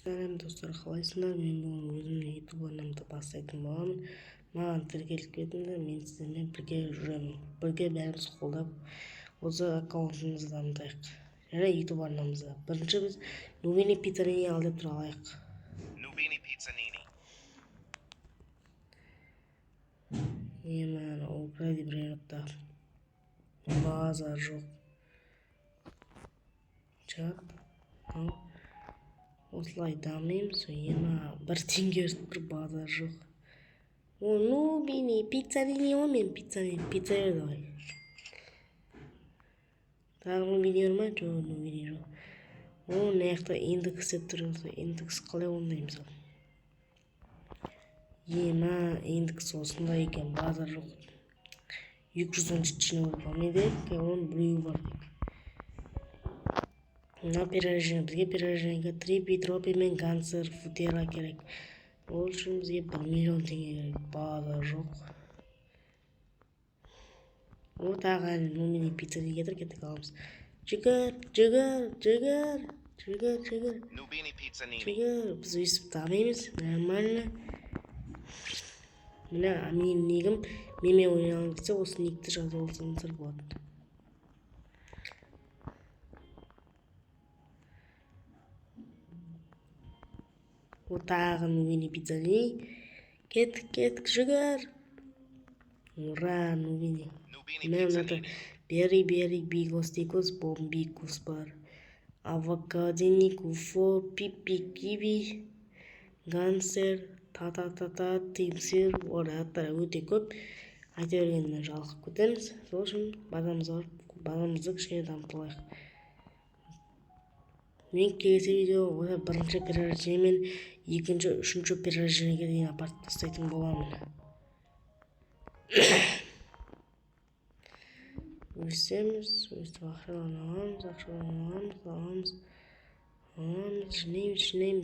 Сәлем достар, қалайсыңдар? Мен бүгін өзімнің YouTube арнамды бастайтын боламын. Маған тіркеліп кетіңдер, мен сіздермен бірге жүремін. Бірге бәріміз қолдап осы аккаунтымызды дамытайық. Және YouTube арнамызда. Бірінші біз Nuvini Pizzanini ал деп тұра алайық. Nuvini Pizzanini. Емен, ол крайди бір минутта. Базар жоқ. Чап. Осылай дамимыз. Бір теңге бір базар жоқ. О, Nuvini Pizzanini мен Pizzanini. Пицца бер давай. Тағы Nuvini бар ма? Жоқ, Nuvini жоқ. О, мына жақта индекс деп тұр. Индекс қалай орындаймыз? Индекс осындай екен, базар жоқ. 217 жинау болмайды, оның біреуі бар. Мына приложение, бізге приложениеге 3 Петропи мен Гансер Футера керек. Ол үшін бізге 1 миллион теңге керек, базар жоқ. О, тағы Nuvini Pizzanini кетіп аламыз. Жүгір. Nuvini Pizzanini. Жүгір, біз өйстіп дамимыз, нормально. Мына менің негім меме ойнаған кетсе, осы никті жазып алсаңыздар болады. О, тағы Nuvini Pizzanini. Кеттік, жүгір. Ура, Nuvini. Мына Бери, Бигостикус, Бомбикус бар. Авокадини, Куфо, Пипи, Киви, Гансер, та Тимсир, аттары өте көп. Айта бергенмен жалқып көтеріңіз. Сол үшін базамызды кішкене дамытылайық. Мен келесі видео бірінші приложение мен екінші, үшінші приложениеге дейін апарып тастайтын боламын. Өстіп ақшаларын аламыз,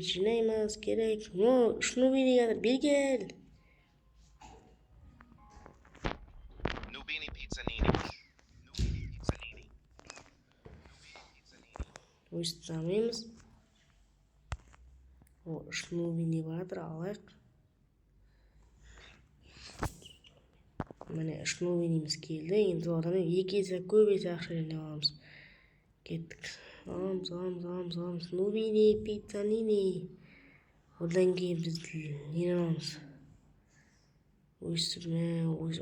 жинаймыз, керек. Nuvini қазір бергел. Nuvini Pizzanini. Өстіп дамимыз. О, Nuvini баратыр, алайық. Міне, Nuvinimiz келді. Енді одан екі есе көп есе ақша жинап аламыз. Кеттік. Аламыз. Nuvini Pizzanini. Одан кейін біз нені аламыз? Өйстіп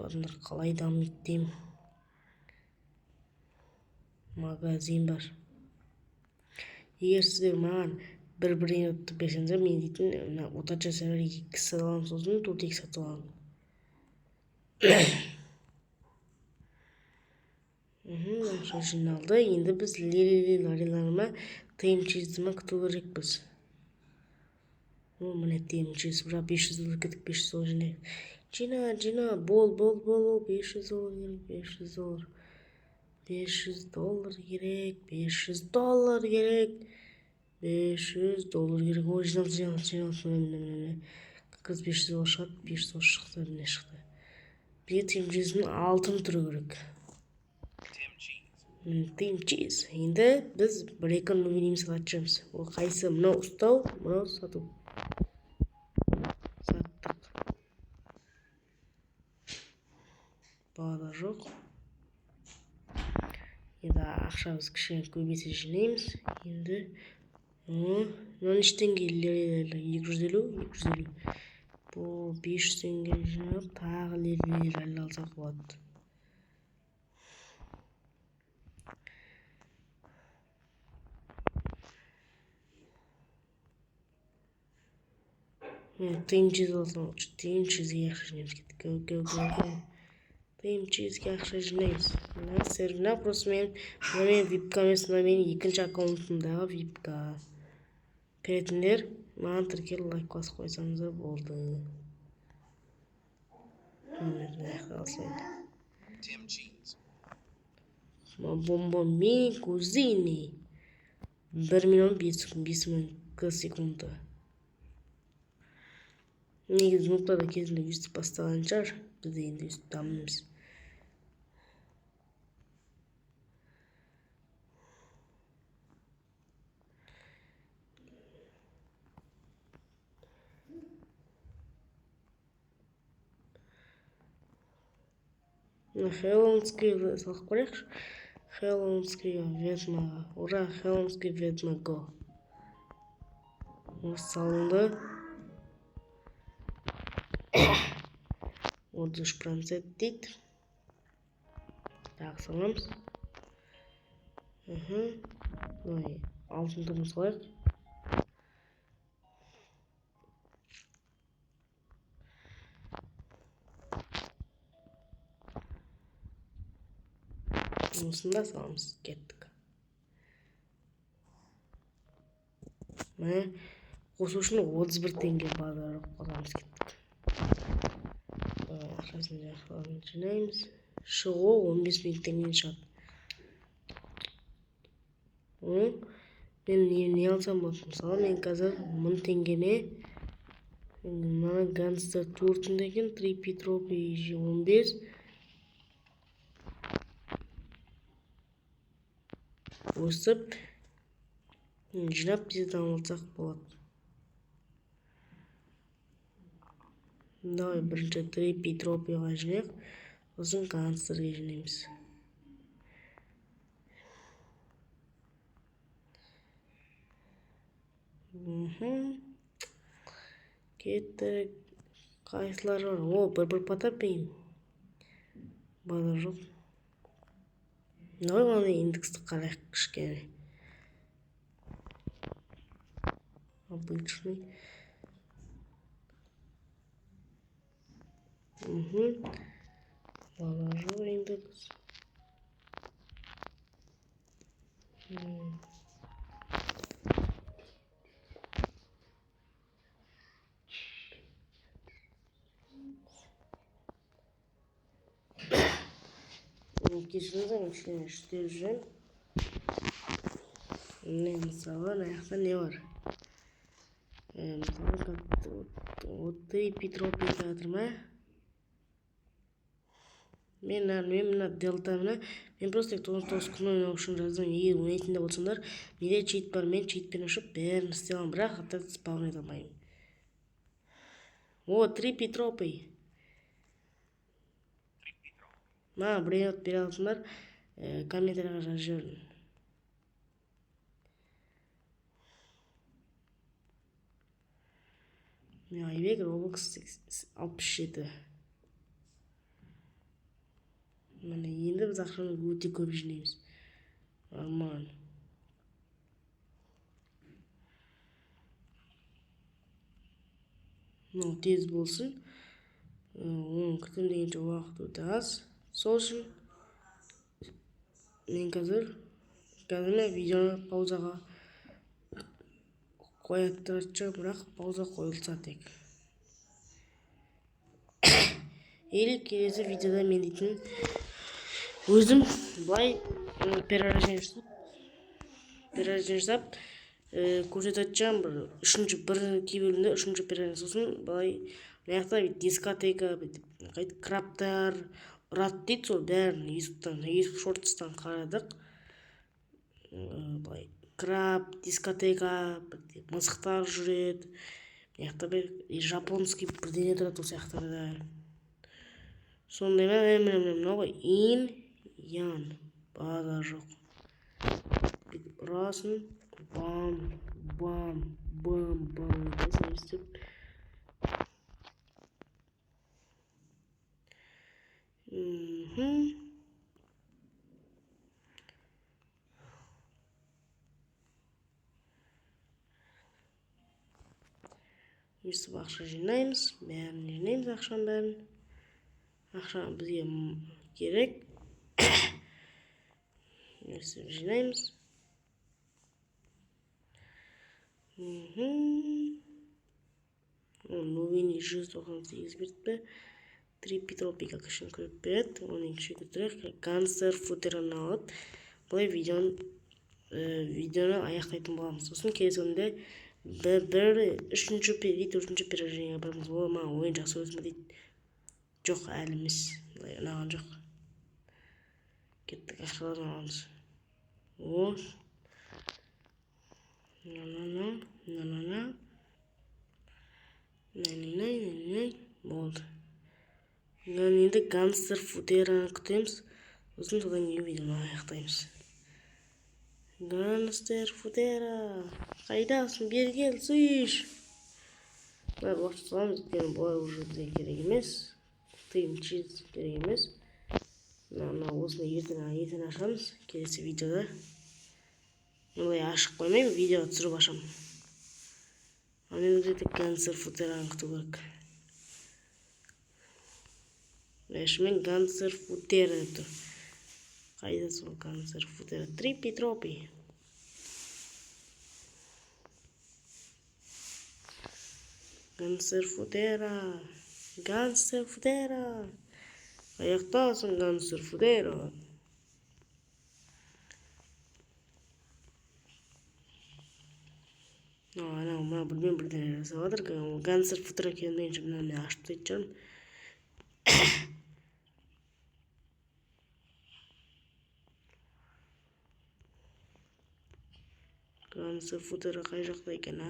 адамдар қалай дамиды деймін. Магазин бар. Егер сіздер маған бір минутты берсеңіздер, мен дейтін орташа сервер 2 сатып аламын, сосын 4 сатып аламын. Ақша жиналды. Енді біз лариларыма тайм-чизді күту керекпіз. Міне тайм-чиз, бірақ $500 кетік, $500 жина. Бол, $500 керек, $500 керек. $500 керек. Ой, жиналды. Как раз $500 шығады, $500 шықты, міне шықты. Бізге тайм-чиздің алтын түрі керек. Тайм-чиз. Енді біз бір-екі Nuvinimiz сатып. Ол қайсы? Мынау ұстау, мынау сату. Саттық. Базар жоқ. Енді ақшамыз кішкене көбейсе жинаймыз. Енді мынау теңге 250. Бұл 500 теңге жинап, тағы лерлер алсақ болады. Тайм-чиз алсам, тайм-чизге ақша жинаймыз. Тайм-чизге ақша жинаймыз. Мына сервина просто мен випка емес, мен екінші аккаунтымдағы випка. Кіретіндер маған тіркеліп лайк басып қойсаңыздар болды. Бомбомбини кузини. 1 миллион 5 мың секунды. Негізі нұқтада кезінде өстіп бастаған шығар. Біз енді өстіп дамымыз. Хелмский салып қояйықшы. Хелмский ведьмаға. Ура, Хелмский ведьма го. Осы салынды. 33% дейді. Тағы саламыз. Алтын түрін салайық. Осында саламыз. Кеттік. Міне қосу үшін 31 теңге базар қосамыз. Кеттік. Ақшасын жақсыларын жинаймыз. Шығу 15 минуттен шығады. Мен не алсам болады? Мысалы, мен қазір 1000 теңгеме мына гангстер туртын деген 3 Петропи 15 өсіп жинап тез алсақ болады. Давай бірінші 3 Петропиға жинайық, сосын гангстерге жинаймыз. Кеттік. Қайсылар бар? Бір патап бейін. Базар жоқ. Давай ғана индексті қарайық кішкене. Обычный. Базар жоқ индекс. Кешіріңіздер, кішкене іштеп жүрмін. Мысалы, аяқта не бар? Мысалы, 3 Петропи театр ма? Мен мына делтамына, мен просто 99 күн ойнау үшін жаздым. Егер ойнайтында болсаңдар, менде чит бар, мен читпен ашып бәрін істей аламын, бірақ аттарды спаун ете алмаймын. 3 Петропи. Біреу бере алсыңдар, комментарияға жазып жіберіңдер. Айбек Roblox 67. Міне енді біз ақшаны өте көп жинаймыз. Нормально. Тез болсын. Оны күтім дегенше уақыт өте аз. Сол үшін мен қазір видеоны паузаға қояттырачы, бірақ пауза қойылса тек. Или келесі видеода мен дейтін өзім былай перерождение жасап көрсетачам бір кейбірінде үшінші перерождение сосын былай маяқта дискотека, краптар, ұрат дейді, сол бәрін YouTube шортыстан қарадық. Краб, дискотека, мысықтар жүреді. Маяқта бір жапонский бірдеңе тұрады ол сияқтарда. Сондай мынау ян базар жоқ. Ұрасын бам өтесін естіп. Өстіп ақша жинаймыз, ақшаның бәрін. Ақша бізге керек. Өстіп жинаймыз. Новини 198 берді. 3 Петропиға кішін көріп береді. Оның кіші көтірек. Гангстер футерін алып. Бұлай видеоны аяқтайтын боламыз. Сосын келесінде үшінші перерождениеге барамыз. Ол маған ойын жақсы өсімі дейді. Жоқ, әлі емес. Ұнаған жоқ. Кеттік ақшаларын аламыз. Болды. енді гангстер футераны күтеміз. Сосын содан кейін видеоны аяқтаймыз. Гангстер футера, қайдасың, бері кел, сүйш. Бұлар уақыт саламыз, өйткені бұлар уже бізге керек емес. Тыйым чиз керек емес. Осыны ертең ашамыз, келесі видеода. Бұлай ашып қоймаймын, видео түсіріп ашамын. Мен өзі гангстер футераны күту керек. Мен гангстер футера деп тұр. Қайда сол гангстер футера? Трипи-тропи. Гангстер футера. Гангстер футера. Аяқтасың гангстер футера. Анау мына білмеймін бірдеңе жасап жатыр. Гангстер футера келмейінше мынаны ашып тастайтын шығармын. Гангстер футера қай жақта екен, а?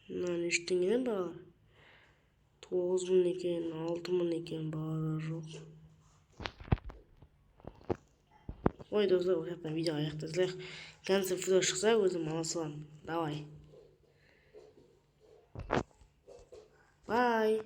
Мынаны ештеңеден бағалар. 9.000 екен, 6.000 екен, бағалар жоқ. Ой, достар, осы жақтан видео аяқтасақ. Гангстер футера шықса, өзім ала саламын. Давай. Бай.